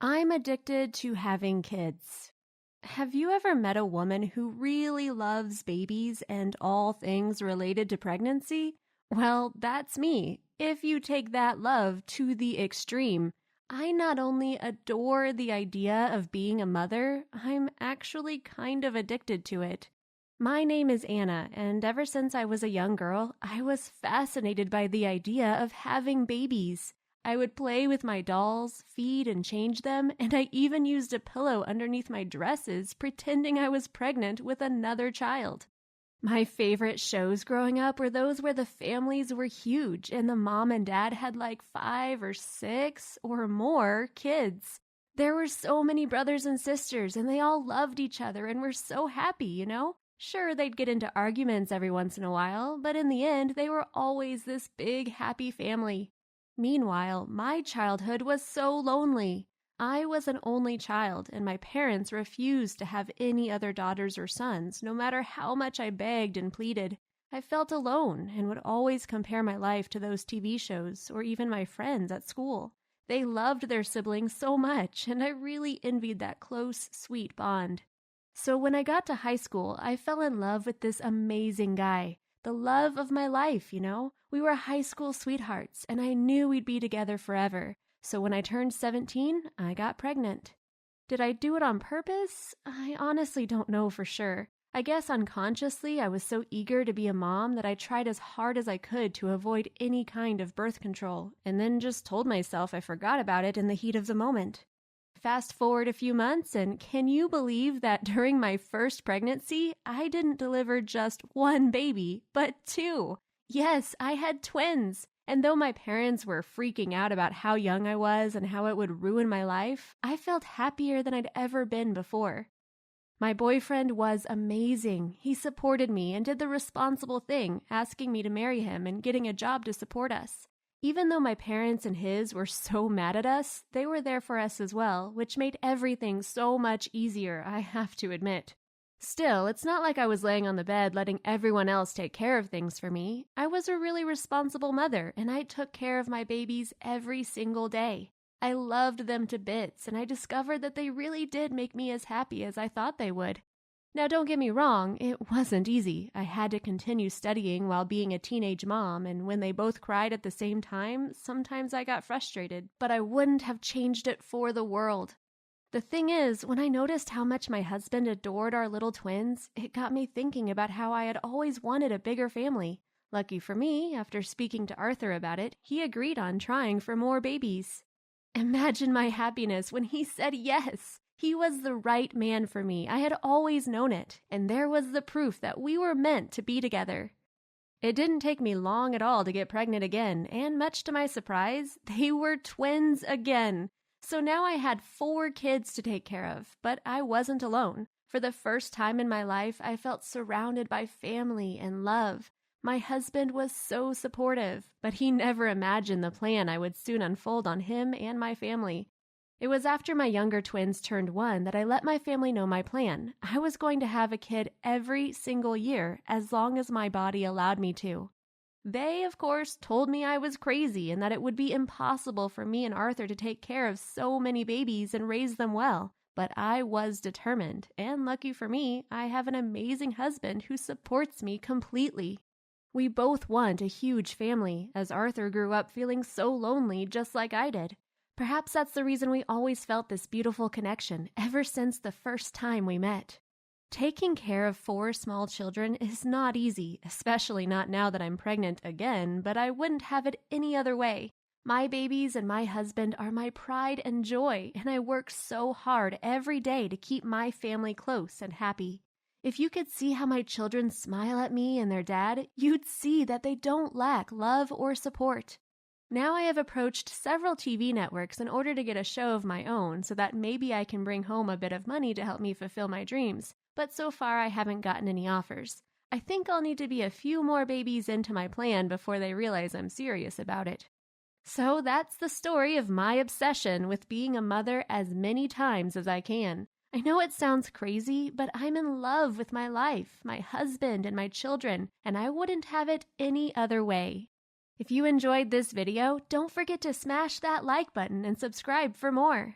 I'm addicted to having kids. Have you ever met a woman who really loves babies and all things related to pregnancy? Well, that's me. If you take that love to the extreme, I not only adore the idea of being a mother, I'm actually kind of addicted to it. My name is Anna, and ever since I was a young girl, I was fascinated by the idea of having babies. I would play with my dolls, feed and change them, and I even used a pillow underneath my dresses, pretending I was pregnant with another child. My favorite shows growing up were those where the families were huge and the mom and dad had like 5 or 6 or more kids. There were so many brothers and sisters, and they all loved each other and were so happy. Sure, they'd get into arguments every once in a while, but in the end, they were always this big, happy family. Meanwhile, my childhood was so lonely. I was an only child, and my parents refused to have any other daughters or sons, no matter how much I begged and pleaded. I felt alone and would always compare my life to those TV shows or even my friends at school. They loved their siblings so much, and I really envied that close, sweet bond. So when I got to high school, I fell in love with this amazing guy. The love of my life. We were high school sweethearts, and I knew we'd be together forever. So when I turned 17, I got pregnant. Did I do it on purpose? I honestly don't know for sure. I guess unconsciously I was so eager to be a mom that I tried as hard as I could to avoid any kind of birth control, and then just told myself I forgot about it in the heat of the moment. Fast forward a few months, and can you believe that during my first pregnancy, I didn't deliver just one baby, but 2? Yes, I had twins. And though my parents were freaking out about how young I was and how it would ruin my life, I felt happier than I'd ever been before. My boyfriend was amazing. He supported me and did the responsible thing, asking me to marry him and getting a job to support us. Even though my parents and his were so mad at us, they were there for us as well, which made everything so much easier, I have to admit. Still, it's not like I was laying on the bed letting everyone else take care of things for me. I was a really responsible mother, and I took care of my babies every single day. I loved them to bits, and I discovered that they really did make me as happy as I thought they would. Now, don't get me wrong, it wasn't easy. I had to continue studying while being a teenage mom, and when they both cried at the same time, sometimes I got frustrated, but I wouldn't have changed it for the world. The thing is, when I noticed how much my husband adored our little twins, it got me thinking about how I had always wanted a bigger family. Lucky for me, after speaking to Arthur about it, he agreed on trying for more babies. Imagine my happiness when he said yes! He was the right man for me. I had always known it, and there was the proof that we were meant to be together. It didn't take me long at all to get pregnant again, and much to my surprise, they were twins again. So now I had 4 kids to take care of, but I wasn't alone. For the first time in my life, I felt surrounded by family and love. My husband was so supportive, but he never imagined the plan I would soon unfold on him and my family. It was after my younger twins turned 1 that I let my family know my plan. I was going to have a kid every single year as long as my body allowed me to. They, of course, told me I was crazy and that it would be impossible for me and Arthur to take care of so many babies and raise them well. But I was determined, and lucky for me, I have an amazing husband who supports me completely. We both want a huge family, as Arthur grew up feeling so lonely just like I did. Perhaps that's the reason we always felt this beautiful connection ever since the first time we met. Taking care of 4 small children is not easy, especially not now that I'm pregnant again, but I wouldn't have it any other way. My babies and my husband are my pride and joy, and I work so hard every day to keep my family close and happy. If you could see how my children smile at me and their dad, you'd see that they don't lack love or support. Now I have approached several TV networks in order to get a show of my own so that maybe I can bring home a bit of money to help me fulfill my dreams, but so far I haven't gotten any offers. I think I'll need to be a few more babies into my plan before they realize I'm serious about it. So that's the story of my obsession with being a mother as many times as I can. I know it sounds crazy, but I'm in love with my life, my husband, and my children, and I wouldn't have it any other way. If you enjoyed this video, don't forget to smash that like button and subscribe for more.